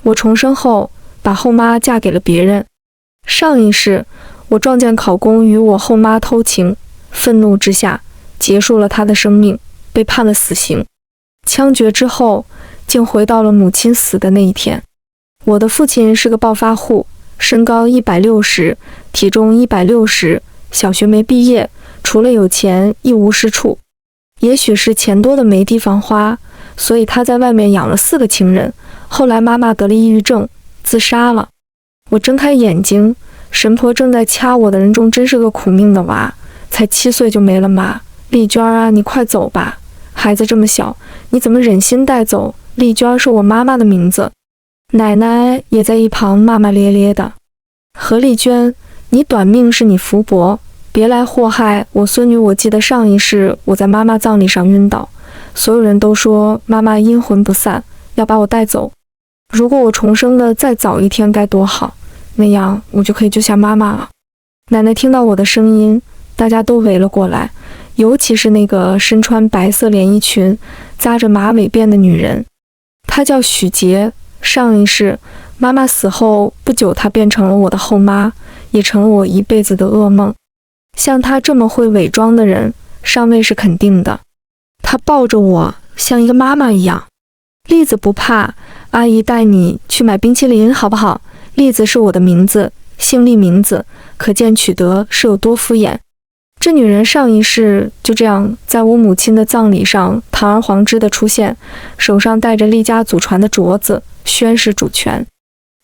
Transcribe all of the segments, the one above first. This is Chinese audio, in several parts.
我重生后，把后妈嫁给了别人。上一世，我撞见考公与我后妈偷情，愤怒之下，结束了她的生命，被判了死刑。枪决之后，竟回到了母亲死的那一天。我的父亲是个暴发户，身高160，体重160，小学没毕业，除了有钱一无是处。也许是钱多的没地方花，所以他在外面养了4个情人。后来妈妈得了抑郁症，自杀了。我睁开眼睛，神婆正在掐我的人中真是个苦命的娃，才7岁就没了妈。丽娟啊，你快走吧，孩子这么小，你怎么忍心带走？丽娟是我妈妈的名字。奶奶也在一旁骂骂咧咧的。何丽娟，你短命是你福薄，别来祸害我孙女。我记得上一世我在妈妈葬礼上晕倒，所有人都说妈妈阴魂不散，要把我带走。如果我重生的再早一天该多好，那样我就可以救下妈妈了。奶奶听到我的声音，大家都围了过来，尤其是那个身穿白色连衣裙、扎着马尾辫的女人，她叫许洁。上一世妈妈死后不久，她变成了我的后妈，也成了我一辈子的噩梦。像她这么会伪装的人，上位是肯定的。她抱着我，像一个妈妈一样。栗子不怕，阿姨带你去买冰淇淋好不好？栗子是我的名字，姓栗名字，可见取得是有多敷衍。这女人上一世就这样在我母亲的葬礼上堂而皇之的出现，手上戴着厉家祖传的镯子，宣示主权。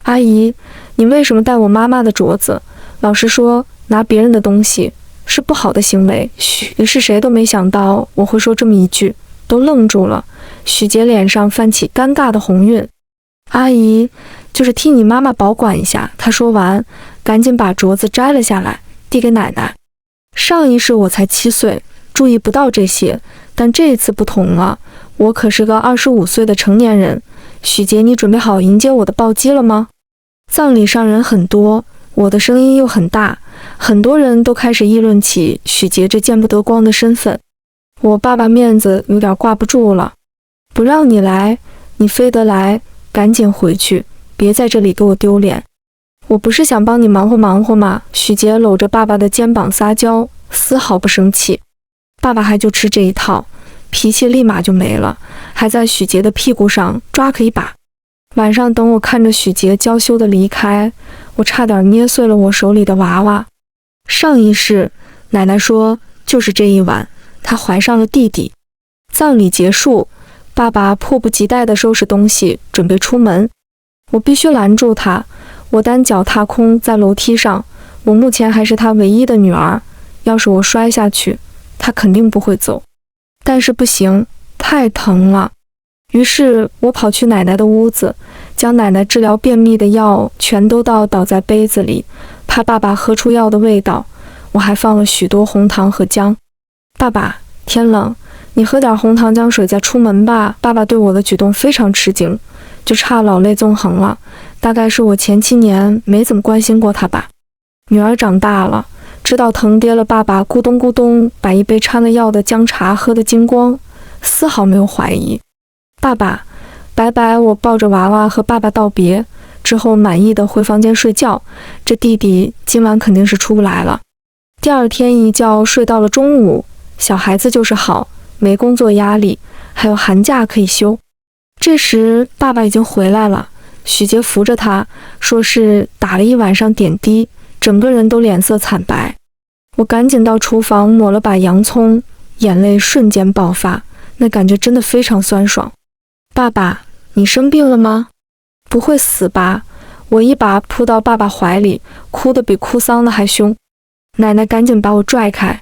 阿姨，你为什么戴我妈妈的镯子？老实说，拿别人的东西是不好的行为。于是谁都没想到我会说这么一句，都愣住了。许洁脸上泛起尴尬的红晕。阿姨，就是替你妈妈保管一下。她说完，赶紧把镯子摘了下来，递给奶奶。上一世我才7岁，注意不到这些，但这一次不同了，我可是个25岁的成年人。许洁，你准备好迎接我的暴击了吗？葬礼上人很多，我的声音又很大，很多人都开始议论起许洁这见不得光的身份。我爸爸面子有点挂不住了。不让你来，你非得来，赶紧回去，别在这里给我丢脸。我不是想帮你忙活忙活吗？许洁搂着爸爸的肩膀撒娇，丝毫不生气。爸爸还就吃这一套，脾气立马就没了，还在许洁的屁股上抓可一把。晚上等我看着许洁娇羞的离开，我差点捏碎了我手里的娃娃。上一世，奶奶说就是这一晚，她怀上了弟弟。葬礼结束，爸爸迫不及待地收拾东西，准备出门。我必须拦住他。我单脚踏空在楼梯上，我目前还是他唯一的女儿，要是我摔下去，他肯定不会走。但是不行，太疼了。于是我跑去奶奶的屋子，将奶奶治疗便秘的药全都倒在杯子里，怕爸爸喝出药的味道。我还放了许多红糖和姜。爸爸，天冷，你喝点红糖姜水再出门吧。爸爸对我的举动非常吃惊，就差老泪纵横了。大概是我前7年没怎么关心过他吧。女儿长大了，知道疼爹了，爸爸咕咚咕咚把一杯掺了药的姜茶喝得精光，丝毫没有怀疑。爸爸，拜拜。我抱着娃娃和爸爸道别之后，满意的回房间睡觉。这弟弟今晚肯定是出不来了。第二天一觉睡到了中午，小孩子就是好，没工作压力，还有寒假可以休。这时爸爸已经回来了，许洁扶着他，说是打了一晚上点滴，整个人都脸色惨白。我赶紧到厨房抹了把洋葱，眼泪瞬间爆发，那感觉真的非常酸爽。爸爸，你生病了吗？不会死吧？我一把扑到爸爸怀里，哭得比哭丧的还凶。奶奶赶紧把我拽开。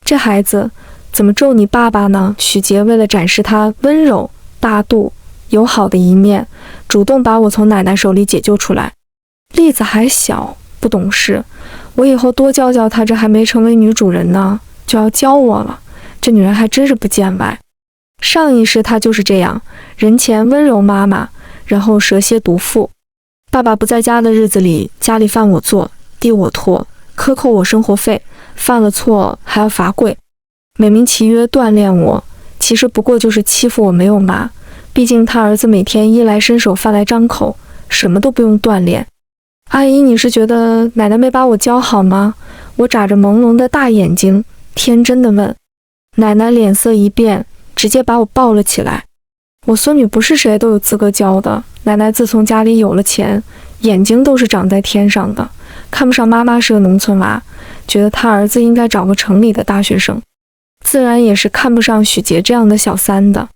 这孩子怎么咒你爸爸呢？许洁为了展示他温柔、大度、友好的一面，主动把我从奶奶手里解救出来。栗子还小，不懂事，我以后多教教她，这还没成为女主人呢，就要教我了。这女人还真是不见外。上一世她就是这样，人前温柔妈妈，然后蛇蝎毒妇。爸爸不在家的日子里，家里饭我做，地我拖，克扣我生活费，犯了错还要罚跪，美名其曰锻炼我，其实不过就是欺负我没有妈。毕竟他儿子每天衣来伸手饭来张口，什么都不用锻炼。阿姨，你是觉得奶奶没把我教好吗？我眨着朦胧的大眼睛，天真的问。奶奶脸色一变，直接把我抱了起来。我孙女不是谁都有资格教的，奶奶自从家里有了钱，眼睛都是长在天上的，看不上妈妈是个农村娃，觉得她儿子应该找个城里的大学生，自然也是看不上许杰这样的小三的。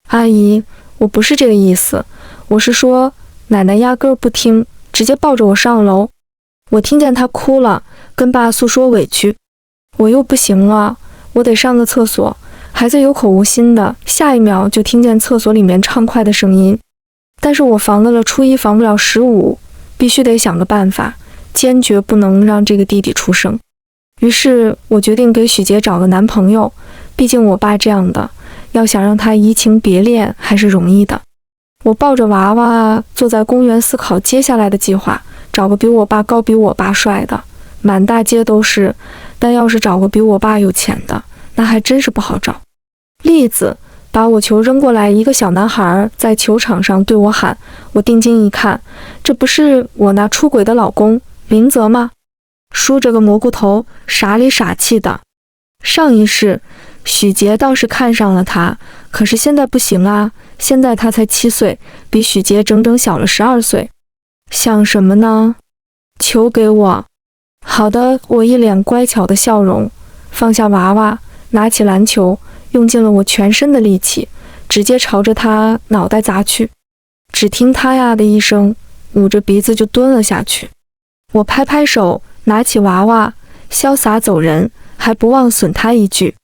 阿姨，我不是这个意思，我是说，奶奶压根儿不听，直接抱着我上楼。我听见她哭了，跟爸诉说委屈，我又不行了，我得上个厕所。孩子有口无心的，下一秒就听见厕所里面畅快的声音。但是我防得了初一，防不了15，必须得想个办法，坚决不能让这个弟弟出生。于是我决定给许杰找个男朋友，毕竟我爸这样的，要想让他移情别恋还是容易的。我抱着娃娃坐在公园思考接下来的计划，找个比我爸高比我爸帅的，满大街都是，但要是找个比我爸有钱的，那还真是不好找。栗子把我球扔过来，一个小男孩在球场上对我喊，我定睛一看，这不是我那出轨的老公林泽吗？梳着个蘑菇头，傻里傻气的。上一世许杰倒是看上了他，可是现在不行啊，现在他才7岁，比许杰整整小了12岁。想什么呢？球给我。好的，我一脸乖巧的笑容，放下娃娃，拿起篮球，用尽了我全身的力气，直接朝着他脑袋砸去。只听他呀的一声，捂着鼻子就蹲了下去。我拍拍手，拿起娃娃，潇洒走人，还不忘损他一句：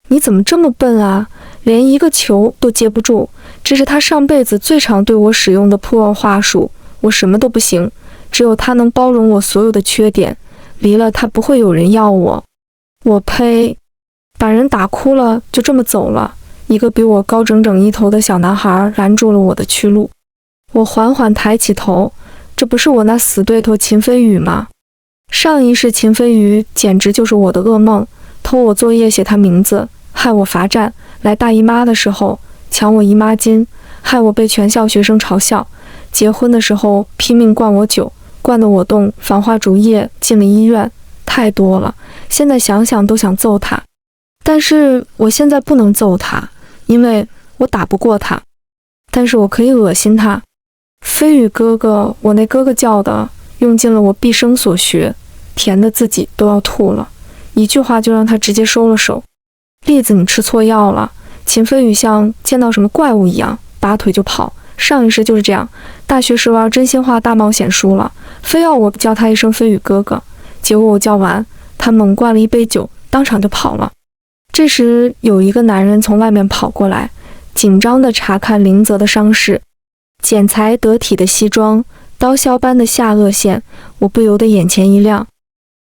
你怎么这么笨啊，连一个球都接不住。这是他上辈子最常对我使用的破案话术。我什么都不行，只有他能包容我所有的缺点，离了他不会有人要我。我呸！把人打哭了，就这么走了。一个比我高整整1头的小男孩拦住了我的去路。我缓缓抬起头，这不是我那死对头秦飞宇吗？上一世秦飞宇简直就是我的噩梦，偷我作业写他名字，害我罚站，来大姨妈的时候抢我姨妈巾，害我被全校学生嘲笑，结婚的时候拼命灌我酒，灌得我动防化竹叶进了医院，太多了，现在想想都想揍他。但是我现在不能揍他，因为我打不过他，但是我可以恶心他。飞宇哥哥，我那哥哥叫的，用尽了我毕生所学，甜的自己都要吐了，一句话就让他直接收了手。栗子，你吃错药了。秦飞宇像见到什么怪物一样，拔腿就跑。上一世就是这样，大学时玩真心话大冒险输了，非要我叫他一声飞宇哥哥，结果我叫完，他猛灌了一杯酒，当场就跑了。这时有一个男人从外面跑过来，紧张地查看林泽的伤势，剪裁得体的西装，刀削般的下颚线，我不由得眼前一亮。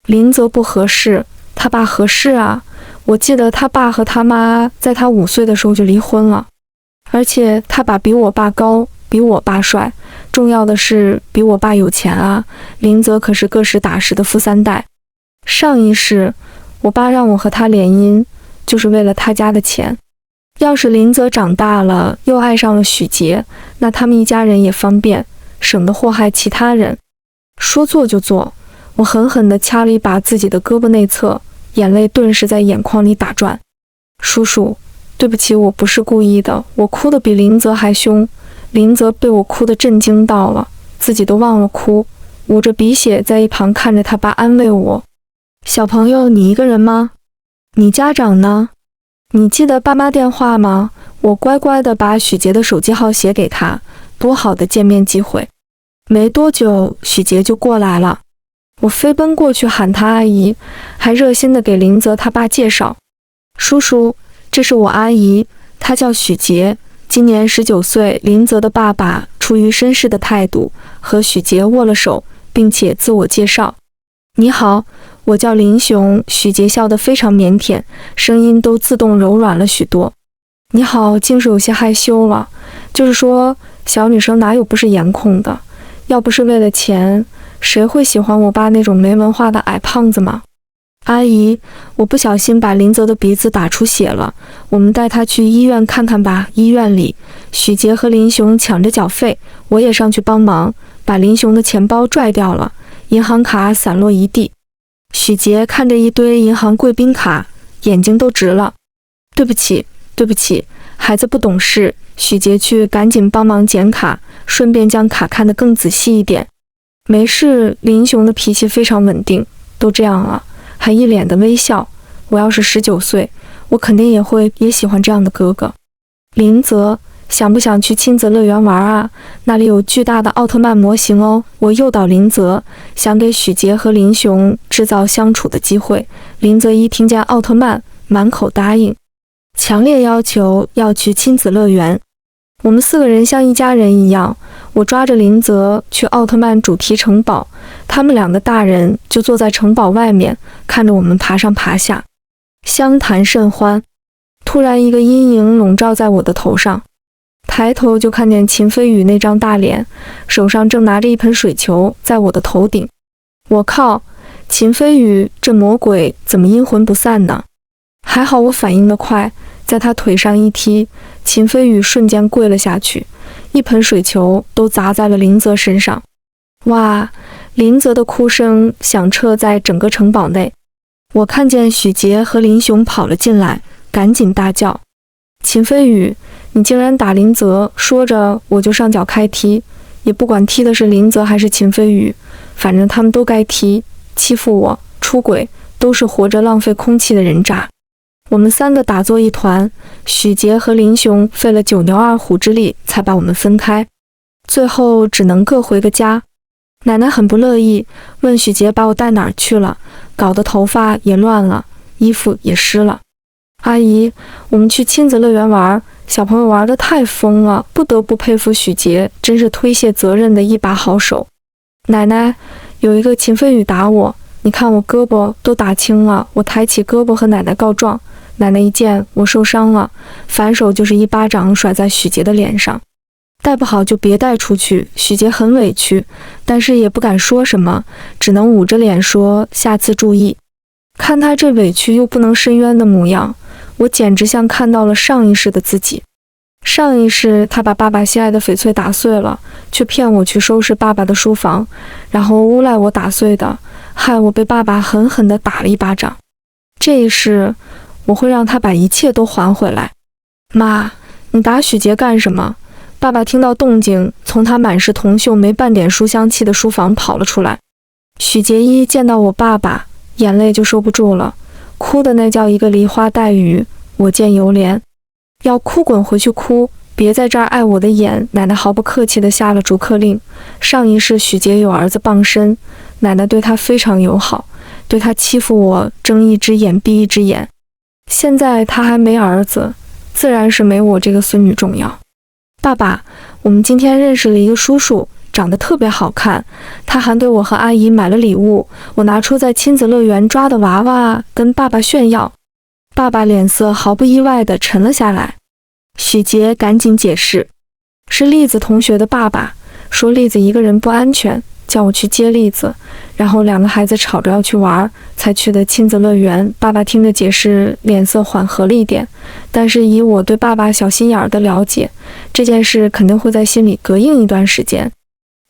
林泽不合适，他爸合适啊。我记得他爸和他妈在他5岁的时候就离婚了，而且他爸比我爸高，比我爸帅，重要的是比我爸有钱啊。林泽可是个实打实的富3代。上一世我爸让我和他联姻，就是为了他家的钱。要是林泽长大了又爱上了许杰，那他们一家人也方便，省得祸害其他人。说做就做，我狠狠地掐了一把自己的胳膊内侧，眼泪顿时在眼眶里打转。叔叔，对不起，我不是故意的，我哭得比林泽还凶。林泽被我哭得震惊到了，自己都忘了哭，捂着鼻血在一旁看着他爸安慰我。小朋友，你一个人吗？你家长呢？你记得爸妈电话吗？我乖乖地把许杰的手机号写给他，多好的见面机会。没多久，许杰就过来了。我飞奔过去喊他阿姨，还热心地给林泽他爸介绍。叔叔，这是我阿姨，她叫许杰，今年19岁。林泽的爸爸出于绅士的态度，和许杰握了手，并且自我介绍。你好，我叫林雄。许杰笑得非常腼腆，声音都自动柔软了许多。你好，竟是有些害羞了。就是说，小女生哪有不是颜控的？要不是为了钱，谁会喜欢我爸那种没文化的矮胖子吗？阿姨，我不小心把林泽的鼻子打出血了，我们带他去医院看看吧。医院里，许杰和林雄抢着缴费，我也上去帮忙，把林雄的钱包拽掉了，银行卡散落一地。许杰看着一堆银行贵宾卡，眼睛都直了。对不起，对不起，孩子不懂事。许杰去赶紧帮忙捡卡，顺便将卡看得更仔细一点。没事，林雄的脾气非常稳定，都这样了，还一脸的微笑。我要是19岁，我肯定也喜欢这样的哥哥。林泽，想不想去亲子乐园玩啊？那里有巨大的奥特曼模型哦。我诱导林泽，想给许杰和林雄制造相处的机会。林泽一听见奥特曼，满口答应，强烈要求要去亲子乐园。我们4个人像一家人一样，我抓着林泽去奥特曼主题城堡，他们2个大人就坐在城堡外面，看着我们爬上爬下，相谈甚欢。突然一个阴影笼罩在我的头上，抬头就看见秦飞宇那张大脸，手上正拿着一盆水球在我的头顶。我靠，秦飞宇这魔鬼怎么阴魂不散呢？还好我反应得快，在他腿上一踢，秦飞宇瞬间跪了下去，一盆水球都砸在了林泽身上。哇！林泽的哭声响彻在整个城堡内。我看见许杰和林雄跑了进来，赶紧大叫：秦飞宇，你竟然打林泽！说着我就上脚开踢，也不管踢的是林泽还是秦飞宇，反正他们都该踢，欺负我，出轨，都是活着浪费空气的人渣。我们3个打作一团，许杰和林雄费了9牛2虎之力才把我们分开，最后只能各回个家。奶奶很不乐意，问许杰把我带哪儿去了，搞得头发也乱了，衣服也湿了。阿姨，我们去亲子乐园玩，小朋友玩得太疯了，不得不佩服许杰，真是推卸责任的一把好手。奶奶，有一个秦飞宇打我，你看我胳膊都打青了。我抬起胳膊和奶奶告状，奶奶一见我受伤了，反手就是一巴掌甩在许杰的脸上。带不好就别带出去。许杰很委屈，但是也不敢说什么，只能捂着脸说下次注意。看他这委屈又不能申冤的模样，我简直像看到了上一世的自己。上一世他把爸爸心爱的翡翠打碎了，却骗我去收拾爸爸的书房，然后诬赖我打碎的，害我被爸爸狠狠地打了一巴掌。这一世我会让他把一切都还回来。妈，你打许杰干什么？爸爸听到动静，从他满是铜锈没半点书香气的书房跑了出来。许杰一见到我爸爸，眼泪就收不住了，哭的那叫一个梨花带雨，我见犹怜。要哭滚回去哭，别在这儿碍我的眼。奶奶毫不客气地下了逐客令。上一世许杰有儿子傍身，奶奶对他非常友好，对他欺负我睁一只眼闭一只眼。现在他还没儿子，自然是没我这个孙女重要。爸爸，我们今天认识了一个叔叔，长得特别好看，他还给我和阿姨买了礼物。我拿出在亲子乐园抓的娃娃跟爸爸炫耀。爸爸脸色毫不意外地沉了下来。许杰赶紧解释，是栗子同学的爸爸，说栗子一个人不安全，叫我去接栗子，然后2个孩子吵着要去玩，才去的亲子乐园。爸爸听着解释，脸色缓和了一点，但是以我对爸爸小心眼儿的了解，这件事肯定会在心里膈应一段时间。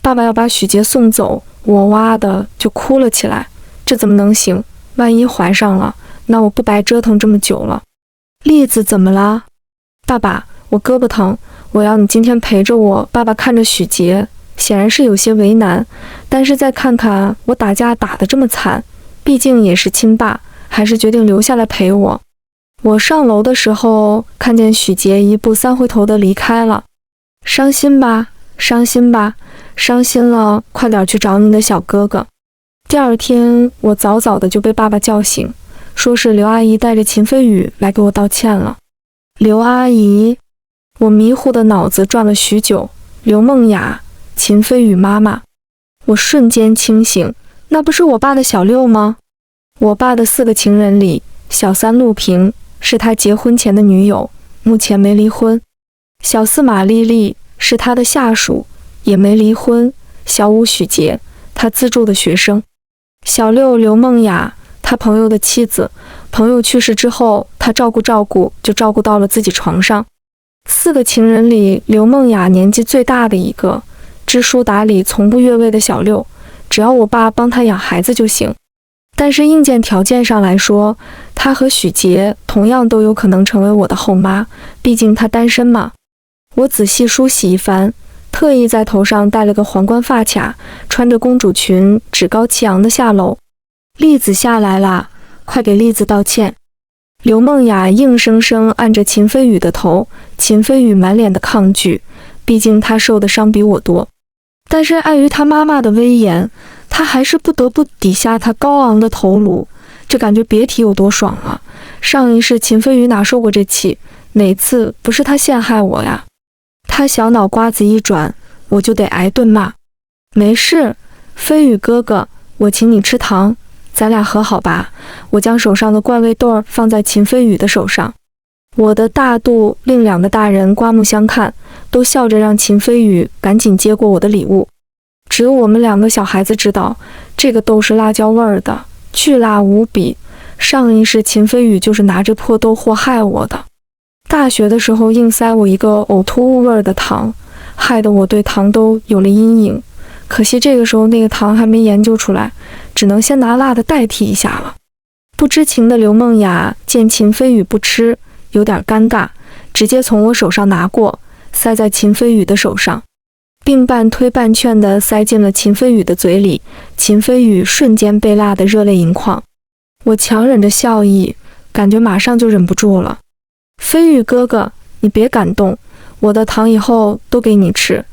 爸爸要把许杰送走，我哇的就哭了起来。这怎么能行？万一怀上了，那我不白折腾这么久了。栗子怎么了？爸爸，我胳膊疼，我要你今天陪着我。爸爸看着许杰，显然是有些为难，但是再看看我打架打得这么惨，毕竟也是亲爸，还是决定留下来陪我。我上楼的时候看见许杰1步3回头的离开了。伤心吧，伤心吧，伤心了，快点去找你的小哥哥。第二天我早早的就被爸爸叫醒，说是刘阿姨带着秦飞宇来给我道歉了。刘阿姨，我迷糊的脑子转了许久。刘梦雅，秦飞宇妈妈。我瞬间清醒，那不是我爸的小六吗？我爸的4个情人里，小3陆平是他结婚前的女友，目前没离婚。小4马丽丽是他的下属，也没离婚。小5许杰，他资助的学生。小6刘梦雅，他朋友的妻子，朋友去世之后，他照顾就照顾到了自己床上。4个情人里，刘梦雅年纪最大的一个，知书达理，从不越位的小六，只要我爸帮他养孩子就行。但是硬件条件上来说，他和许杰同样都有可能成为我的后妈，毕竟他单身嘛。我仔细梳洗一番，特意在头上戴了个皇冠发卡，穿着公主裙，趾高气扬地下楼。栗子下来啦，快给栗子道歉。刘梦雅硬生生按着秦飞宇的头，秦飞宇满脸的抗拒，毕竟他受的伤比我多。但是碍于他妈妈的威严，他还是不得不抵下他高昂的头颅，这感觉别提有多爽了。上一世秦飞宇哪受过这气，哪次不是他陷害我呀？他小脑瓜子一转，我就得挨顿骂。没事，飞宇哥哥，我请你吃糖，咱俩和好吧。我将手上的怪味豆放在秦飞宇的手上。我的大度令2个大人刮目相看，都笑着让秦飞宇赶紧接过我的礼物。只有我们2个小孩子知道，这个豆是辣椒味儿的，巨辣无比。上一世秦飞宇就是拿着破豆祸害我的。大学的时候硬塞我一个呕吐物味儿的糖，害得我对糖都有了阴影。可惜这个时候那个糖还没研究出来，只能先拿辣的代替一下了。不知情的刘梦雅见秦飞宇不吃，有点尴尬，直接从我手上拿过，塞在秦飞宇的手上，并半推半劝地塞进了秦飞宇的嘴里。秦飞宇瞬间被辣得热泪盈眶，我强忍着笑意，感觉马上就忍不住了。飞宇哥哥，你别感动，我的糖以后都给你吃，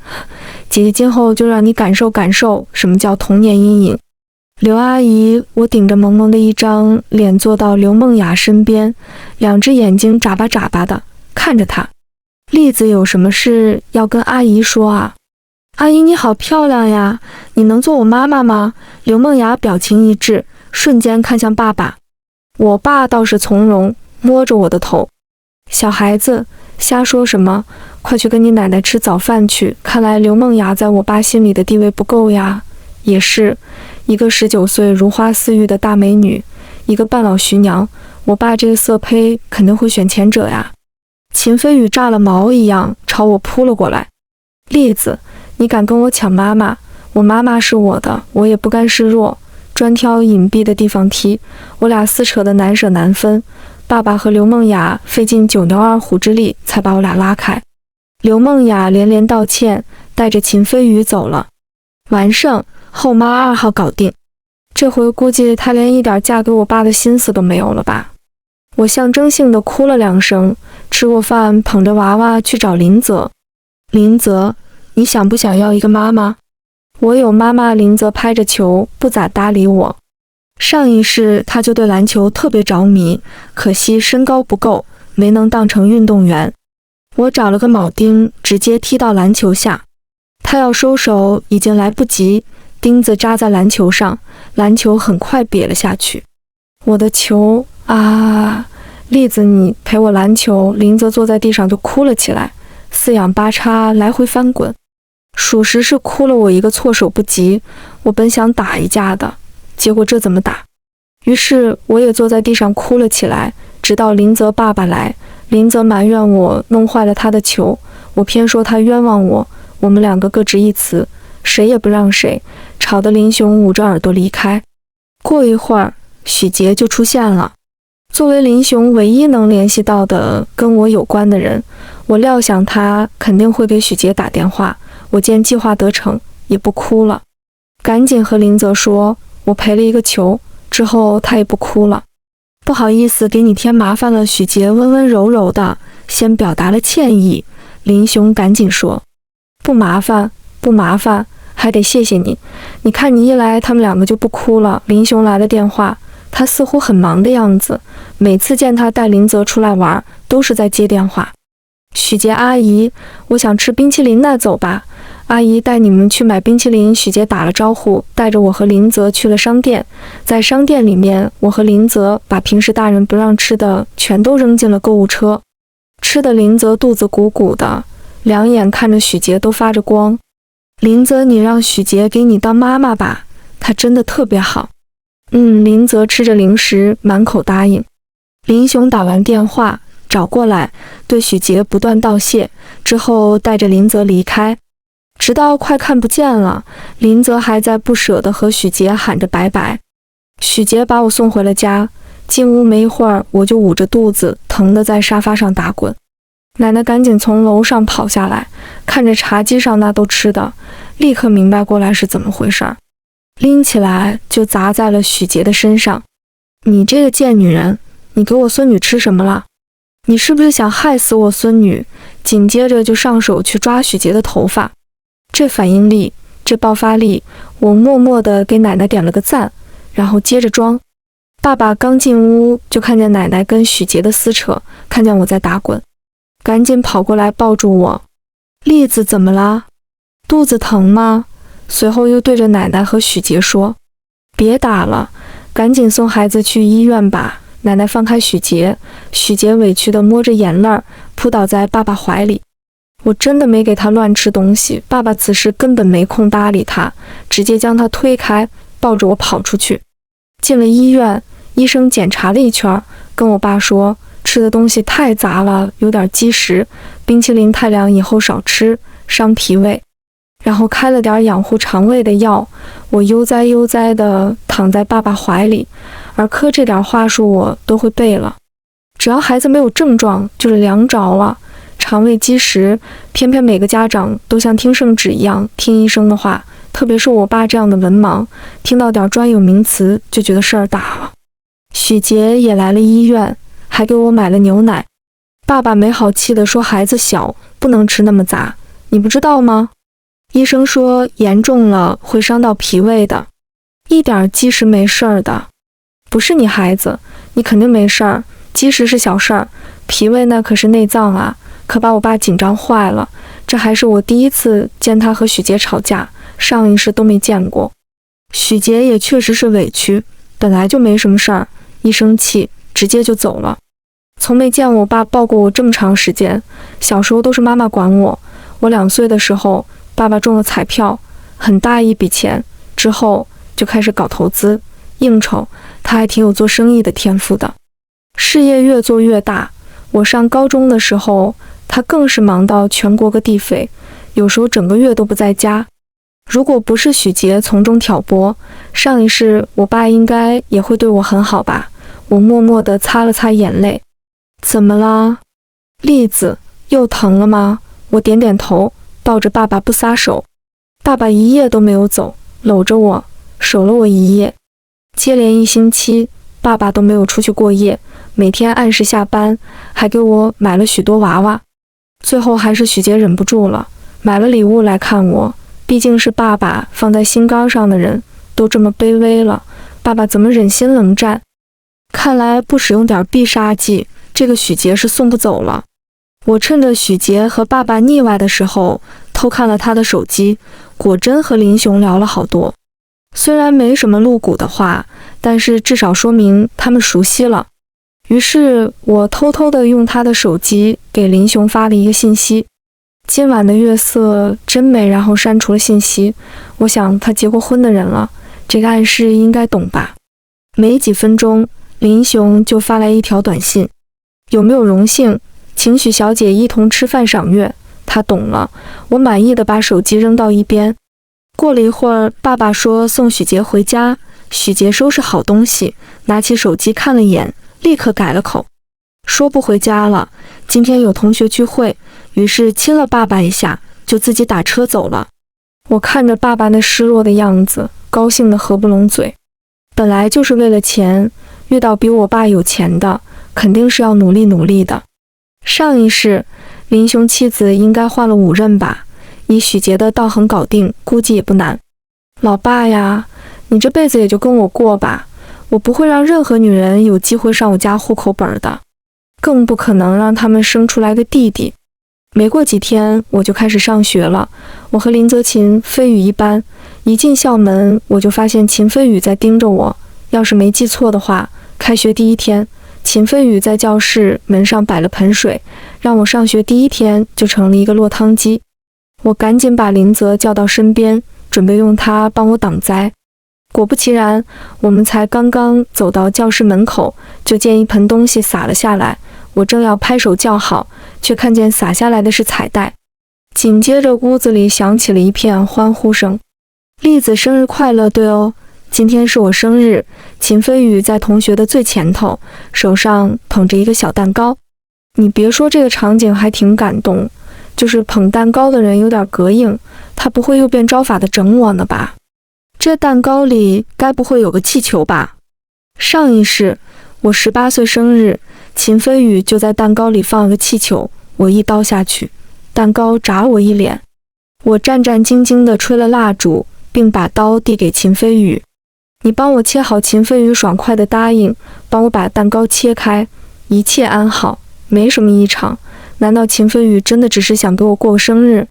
姐姐今后就让你感受感受什么叫童年阴影。刘阿姨，我顶着萌萌的一张脸坐到刘梦雅身边，2只眼睛眨巴眨巴的看着她。栗子有什么事要跟阿姨说啊？阿姨你好漂亮呀，你能做我妈妈吗？刘梦雅表情一滞，瞬间看向爸爸。我爸倒是从容，摸着我的头。小孩子瞎说什么，快去跟你奶奶吃早饭去。看来刘梦雅在我爸心里的地位不够呀。也是，一个19岁如花似玉的大美女，一个半老徐娘，我爸这个色胚肯定会选前者呀。秦飞宇炸了毛一样朝我扑了过来。栗子，你敢跟我抢妈妈？我妈妈是我的，我也不甘示弱，专挑隐蔽的地方踢。我俩撕扯的难舍难分，爸爸和刘梦雅费尽9牛2虎之力才把我俩拉开。刘梦雅连连道歉，带着秦飞宇走了。完胜，后妈2号搞定。这回估计她连一点嫁给我爸的心思都没有了吧。我象征性的哭了2声，吃过饭捧着娃娃去找林泽。林泽，你想不想要一个妈妈？我有妈妈。林泽拍着球不咋搭理我。上一世他就对篮球特别着迷，可惜身高不够，没能当成运动员。我找了个铆钉，直接踢到篮球下。他要收手已经来不及，钉子扎在篮球上，篮球很快瘪了下去。我的球啊！栗子，你陪我篮球。林泽坐在地上就哭了起来，四仰八叉来回翻滚，属实是哭了我一个措手不及。我本想打一架的，结果这怎么打？于是我也坐在地上哭了起来，直到林泽爸爸来。林泽埋怨我弄坏了他的球，我偏说他冤枉我，我们2个各执一词，谁也不让谁，吵得林雄捂着耳朵离开。过一会儿，许杰就出现了。作为林雄唯一能联系到的跟我有关的人，我料想他肯定会给许杰打电话。我见计划得逞，也不哭了，赶紧和林泽说我赔了一个球，之后他也不哭了。不好意思给你添麻烦了。许杰温温柔柔的先表达了歉意。林雄赶紧说不麻烦不麻烦，还得谢谢你。你看你一来他们2个就不哭了。林雄来了电话，他似乎很忙的样子，每次见他带林泽出来玩都是在接电话。许杰阿姨，我想吃冰淇淋呢，走吧。阿姨带你们去买冰淇淋。许杰打了招呼，带着我和林泽去了商店。在商店里面，我和林泽把平时大人不让吃的全都扔进了购物车，吃的林泽肚子鼓鼓的，2眼看着许杰都发着光。林泽，你让许杰给你当妈妈吧，他真的特别好。林泽吃着零食，满口答应。林雄打完电话找过来，对许杰不断道谢，之后带着林泽离开。直到快看不见了，林泽还在不舍得和许杰喊着拜拜。许杰把我送回了家，进屋没一会儿，我就捂着肚子，疼得在沙发上打滚。奶奶赶紧从楼上跑下来，看着茶几上那都吃的，立刻明白过来是怎么回事，拎起来就砸在了许杰的身上。你这个贱女人，你给我孙女吃什么了？你是不是想害死我孙女？紧接着就上手去抓许杰的头发。这反应力，这爆发力，我默默地给奶奶点了个赞，然后接着装。爸爸刚进屋就看见奶奶跟许杰的撕扯，看见我在打滚，赶紧跑过来抱住我。栗子怎么啦？肚子疼吗？随后又对着奶奶和许杰说，别打了，赶紧送孩子去医院吧。奶奶放开许杰，许杰委屈地摸着眼泪扑倒在爸爸怀里。我真的没给他乱吃东西，爸爸此时根本没空搭理他，直接将他推开，抱着我跑出去。进了医院，医生检查了一圈，跟我爸说吃的东西太杂了，有点积食，冰淇淋太凉，以后少吃，伤脾胃。然后开了点养护肠胃的药。我悠哉悠哉地躺在爸爸怀里，儿科这点话术我都会背了。只要孩子没有症状，就是凉着了。肠胃积食，偏偏每个家长都像听圣旨一样听医生的话，特别是我爸这样的文盲，听到点专有名词就觉得事儿大了。许杰也来了医院，还给我买了牛奶。爸爸没好气地说孩子小，不能吃那么杂，你不知道吗？医生说严重了会伤到脾胃的，一点积食没事儿的。不是你孩子，你肯定没事儿，积食是小事儿，脾胃那可是内脏啊。可把我爸紧张坏了，这还是我第一次见他和许杰吵架，上一世都没见过。许杰也确实是委屈，本来就没什么事儿，一生气直接就走了。从没见我爸抱过我这么长时间，小时候都是妈妈管我。我2岁的时候，爸爸中了彩票，很大一笔钱，之后就开始搞投资应酬，他还挺有做生意的天赋的，事业越做越大。我上高中的时候，他更是忙到全国各地飞，有时候整个月都不在家。如果不是许杰从中挑拨，上一世我爸应该也会对我很好吧。我默默地擦了擦眼泪。怎么啦？栗子，又疼了吗？我点点头，抱着爸爸不撒手。爸爸一夜都没有走，搂着我，守了我一夜。接连1星期，爸爸都没有出去过夜，每天按时下班，还给我买了许多娃娃。最后还是许杰忍不住了，买了礼物来看我，毕竟是爸爸放在心肝上的人，都这么卑微了，爸爸怎么忍心冷战？看来不使用点必杀技，这个许杰是送不走了。我趁着许杰和爸爸腻歪的时候，偷看了他的手机，果真和林雄聊了好多。虽然没什么露骨的话，但是至少说明他们熟悉了。于是我偷偷地用他的手机给林雄发了一个信息，今晚的月色真美，然后删除了信息。我想他结过婚的人了，这个暗示应该懂吧。没几分钟，林雄就发来一条短信，有没有荣幸请许小姐一同吃饭赏月。他懂了，我满意的把手机扔到一边。过了一会儿，爸爸说送许杰回家。许杰收拾好东西，拿起手机看了眼，立刻改了口，说不回家了，今天有同学聚会。于是亲了爸爸一下，就自己打车走了。我看着爸爸那失落的样子，高兴得合不拢嘴。本来就是为了钱，遇到比我爸有钱的，肯定是要努力努力的。上一世林雄妻子应该换了5任吧，以许杰的道行搞定，估计也不难。老爸呀，你这辈子也就跟我过吧，我不会让任何女人有机会上我家户口本的，更不可能让他们生出来个弟弟。没过几天我就开始上学了，我和林泽勤飞宇一班，一进校门我就发现秦飞宇在盯着我。要是没记错的话，开学第1天，秦飞宇在教室门上摆了盆水，让我上学第1天就成了一个落汤鸡。我赶紧把林泽叫到身边，准备用他帮我挡灾。果不其然，我们才刚刚走到教室门口，就见一盆东西洒了下来。我正要拍手叫好，却看见洒下来的是彩带。紧接着屋子里响起了一片欢呼声。栗子生日快乐！对哦，今天是我生日。秦飞宇在同学的最前头，手上捧着一个小蛋糕。你别说，这个场景还挺感动，就是捧蛋糕的人有点膈应，他不会又变招法的整我呢吧？这蛋糕里该不会有个气球吧？上一世我18岁生日，秦飞宇就在蛋糕里放了个气球，我一刀下去，蛋糕砸我一脸。我战战兢兢地吹了蜡烛，并把刀递给秦飞宇。你帮我切好。秦飞宇爽快地答应，帮我把蛋糕切开，一切安好，没什么异常。难道秦飞宇真的只是想给我过个生日？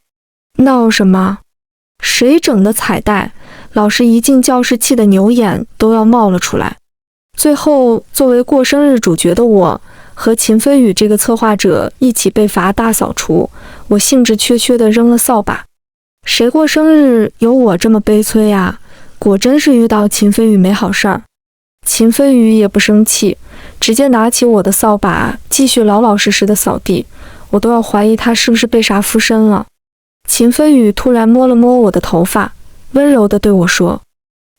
闹什么？谁整的彩带？老师一进教室，气得牛眼都要冒了出来。最后，作为过生日主角的我，和秦飞宇这个策划者一起被罚大扫除。我兴致缺缺地扔了扫把。谁过生日有我这么悲催呀？果真是遇到秦飞宇没好事儿。秦飞宇也不生气，直接拿起我的扫把，继续老老实实的扫地。我都要怀疑他是不是被啥附身了。秦飞宇突然摸了摸我的头发，温柔地对我说：“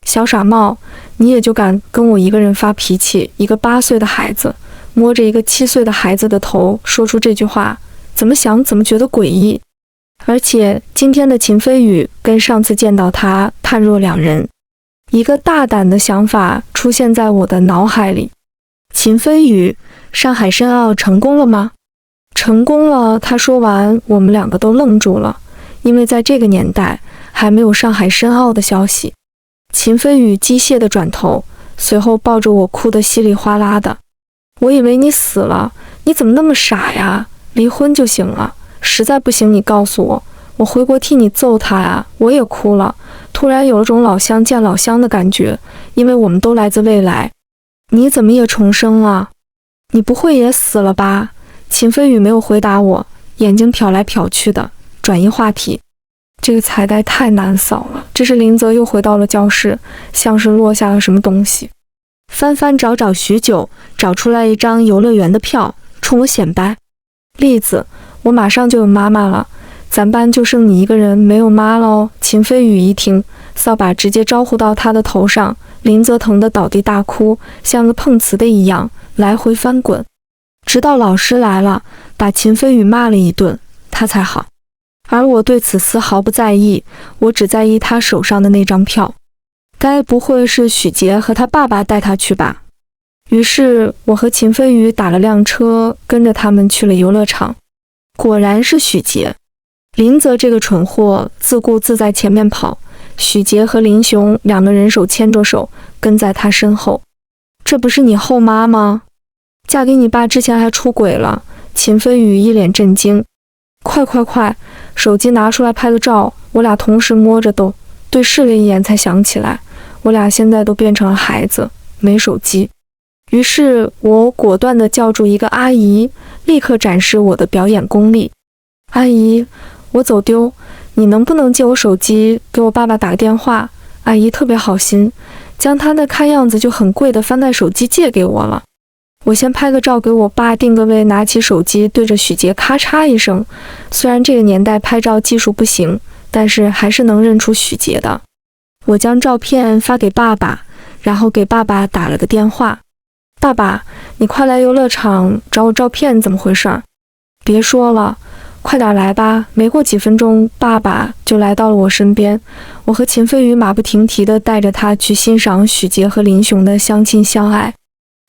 小傻帽，你也就敢跟我一个人发脾气？一个8岁的孩子摸着一个7岁的孩子的头说出这句话，怎么想怎么觉得诡异。而且今天的秦飞宇跟上次见到他判若两人。”一个大胆的想法出现在我的脑海里。秦飞宇，上海申奥成功了吗？成功了。他说完，我们两个都愣住了，因为在这个年代还没有上海申奥的消息。秦飞宇机械地转头，随后抱着我哭得稀里哗啦的。我以为你死了，你怎么那么傻呀？离婚就行了，实在不行你告诉我，我回国替你揍他呀。我也哭了，突然有了种老乡见老乡的感觉，因为我们都来自未来。你怎么也重生了？你不会也死了吧？秦飞宇没有回答我，眼睛瞟来瞟去的，转移话题。这个彩带太难扫了。这时林泽又回到了教室，像是落下了什么东西，翻翻找找许久，找出来一张游乐园的票，冲我显摆：“栗子，我马上就有妈妈了，咱班就剩你一个人没有妈了哦。”秦飞宇一听，扫把直接招呼到他的头上，林泽疼得倒地大哭，像个碰瓷的一样来回翻滚，直到老师来了，把秦飞宇骂了一顿，他才好。而我对此丝毫不在意，我只在意他手上的那张票。该不会是许杰和他爸爸带他去吧？于是我和秦飞宇打了辆车，跟着他们去了游乐场。果然是许杰。林泽这个蠢货自顾自在前面跑，许杰和林雄两个人手牵着手跟在他身后。这不是你后妈吗？嫁给你爸之前还出轨了。秦飞宇一脸震惊。快，手机拿出来拍个照。我俩同时摸着都对视了一眼，才想起来我俩现在都变成了孩子，没手机。于是我果断地叫住一个阿姨，立刻展示我的表演功力。阿姨，我走丢，你能不能借我手机给我爸爸打个电话？阿姨特别好心，将她的看样子就很贵的翻盖手机借给我了。我先拍个照给我爸定个位，拿起手机对着许杰咔嚓一声。虽然这个年代拍照技术不行，但是还是能认出许杰的。我将照片发给爸爸，然后给爸爸打了个电话。爸爸，你快来游乐场找我照片，怎么回事？别说了，快点来吧。没过几分钟，爸爸就来到了我身边。我和秦飞宇马不停蹄地带着他去欣赏许杰和林雄的相亲相爱。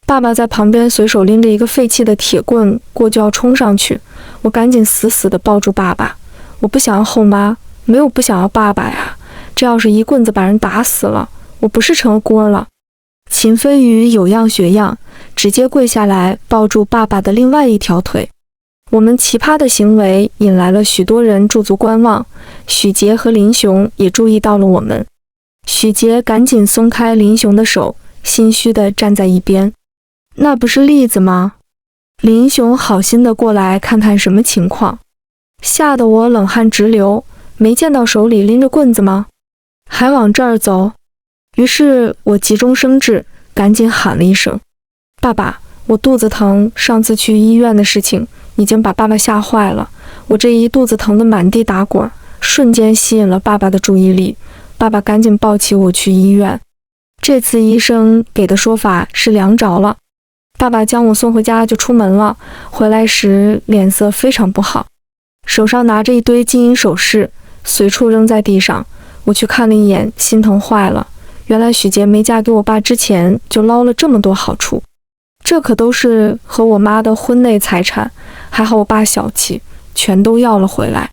爸爸在旁边随手拎着一个废弃的铁棍过就要冲上去，我赶紧死死地抱住爸爸。我不想要后妈，没有不想要爸爸呀，这要是一棍子把人打死了，我不是成了锅了。秦飞宇有样学样，直接跪下来抱住爸爸的另外一条腿。我们奇葩的行为引来了许多人驻足观望，许杰和林雄也注意到了我们。许杰赶紧松开林雄的手，心虚地站在一边。那不是栗子吗？林雄好心地过来看看什么情况，吓得我冷汗直流。没见到手里拎着棍子吗？还往这儿走？于是我急中生智，赶紧喊了一声：爸爸，我肚子疼，上次去医院的事情已经把爸爸吓坏了。我这一肚子疼得满地打滚，瞬间吸引了爸爸的注意力。爸爸赶紧抱起我去医院。这次医生给的说法是凉着了。爸爸将我送回家就出门了，回来时脸色非常不好，手上拿着一堆金银首饰，随处扔在地上。我去看了一眼，心疼坏了。原来许杰没嫁给我爸之前就捞了这么多好处，这可都是和我妈的婚内财产，还好我爸小气，全都要了回来。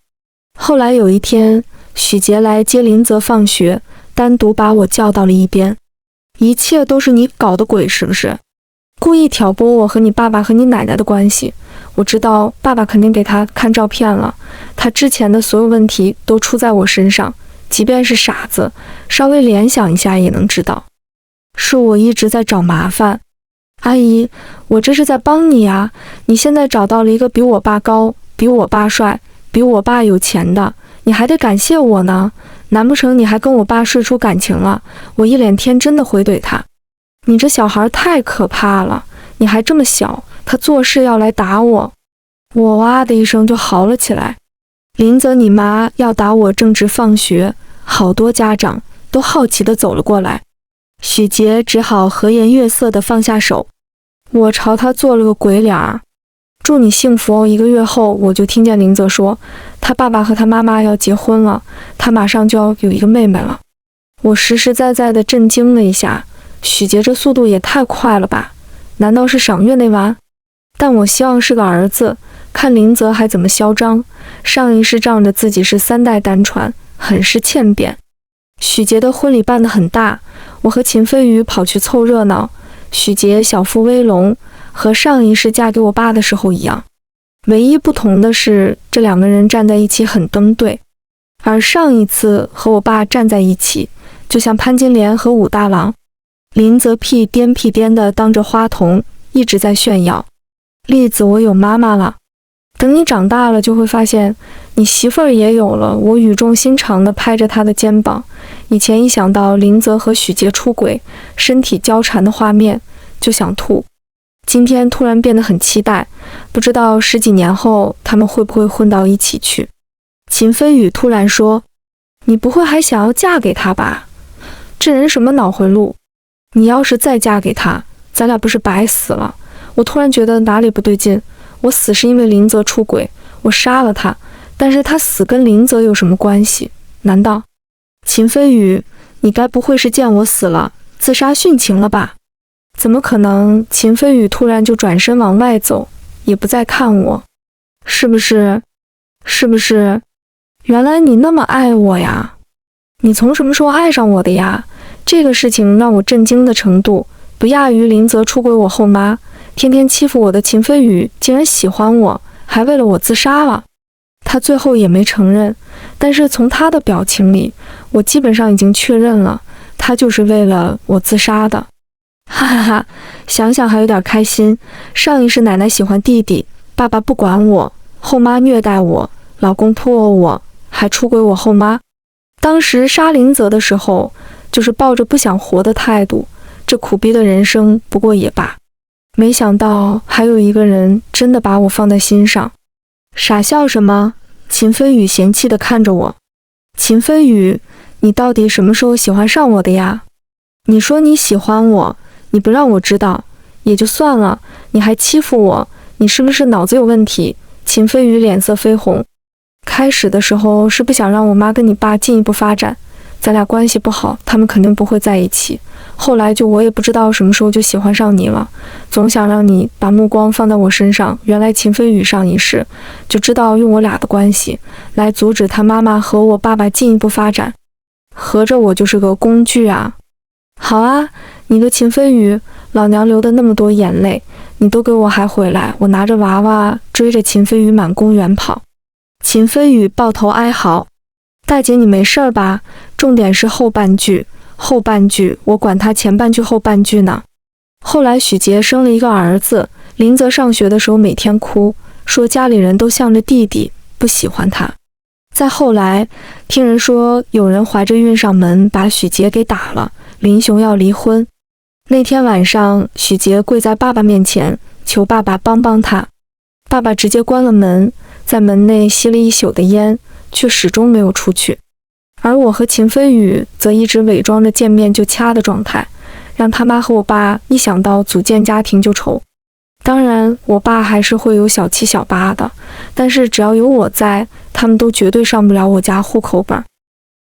后来有一天，许杰来接林泽放学，单独把我叫到了一边。一切都是你搞的鬼是不是？故意挑拨我和你爸爸和你奶奶的关系。我知道爸爸肯定给他看照片了，他之前的所有问题都出在我身上，即便是傻子，稍微联想一下也能知道。是我一直在找麻烦。阿姨，我这是在帮你啊，你现在找到了一个比我爸高，比我爸帅，比我爸有钱的，你还得感谢我呢。难不成你还跟我爸睡出感情了？我一脸天真的回怼他。你这小孩太可怕了，你还这么小，他做事要来打我。我哇的一声就嚎了起来。林泽你妈要打我正值放学，好多家长都好奇地走了过来。许杰只好和颜悦色地放下手。我朝他做了个鬼脸儿。祝你幸福哦。1个月后，我就听见林泽说，他爸爸和他妈妈要结婚了，他马上就要有一个妹妹了。我实实在在地震惊了一下，许杰这速度也太快了吧？难道是赏月那完？但我希望是个儿子，看林泽还怎么嚣张。上一世仗着自己是3代单传，很是欠扁。许杰的婚礼办得很大，我和秦飞宇跑去凑热闹。许杰小腹微隆，和上一世嫁给我爸的时候一样，唯一不同的是这2个人站在一起很登对，而上一次和我爸站在一起，就像潘金莲和武大郎。林泽屁颠地当着花童一直在炫耀，栗子我有妈妈了，等你长大了就会发现你媳妇儿也有了。我语重心长地拍着他的肩膀。以前一想到林泽和许杰出轨，身体交缠的画面就想吐，今天突然变得很期待，不知道10几年后他们会不会混到一起去。秦飞宇突然说，你不会还想要嫁给他吧？这人什么脑回路？你要是再嫁给他，咱俩不是白死了？我突然觉得哪里不对劲。我死是因为林泽出轨，我杀了他，但是他死跟林泽有什么关系？难道？秦飞宇，你该不会是见我死了自杀殉情了吧？怎么可能？秦飞宇突然就转身往外走，也不再看我。是不是？原来你那么爱我呀？你从什么时候爱上我的呀？这个事情让我震惊的程度不亚于林泽出轨我后妈，天天欺负我的秦飞宇竟然喜欢我，还为了我自杀了。他最后也没承认，但是从他的表情里，我基本上已经确认了，他就是为了我自杀的。哈哈哈，想想还有点开心。上一世奶奶喜欢弟弟，爸爸不管我，后妈虐待我，老公扑毆我，还出轨我后妈。当时杀林泽的时候，就是抱着不想活的态度，这苦逼的人生不过也罢。没想到还有一个人真的把我放在心上。傻笑什么？秦飞宇嫌弃地看着我。秦飞宇，你到底什么时候喜欢上我的呀？你说你喜欢我，你不让我知道也就算了，你还欺负我，你是不是脑子有问题？秦飞宇脸色绯红。开始的时候是不想让我妈跟你爸进一步发展，咱俩关系不好，他们肯定不会在一起。后来就我也不知道什么时候就喜欢上你了，总想让你把目光放在我身上。原来秦飞宇上一世就知道用我俩的关系来阻止他妈妈和我爸爸进一步发展，合着我就是个工具啊。好啊，你个秦飞宇，老娘流的那么多眼泪，你都给我还回来。我拿着娃娃追着秦飞宇满公园跑。秦飞宇抱头哀嚎，大姐你没事儿吧？重点是后半句，我管他前半句后半句呢。后来许杰生了一个儿子，林泽上学的时候每天哭，说家里人都向着弟弟，不喜欢他。再后来听人说有人怀着孕上门把许杰给打了，林雄要离婚。那天晚上，许杰跪在爸爸面前，求爸爸帮帮他。爸爸直接关了门，在门内吸了一宿的烟，却始终没有出去。而我和秦飞宇则一直伪装着见面就掐的状态，让他妈和我爸一想到组建家庭就愁。当然，我爸还是会有小七小八的，但是只要有我在，他们都绝对上不了我家户口本。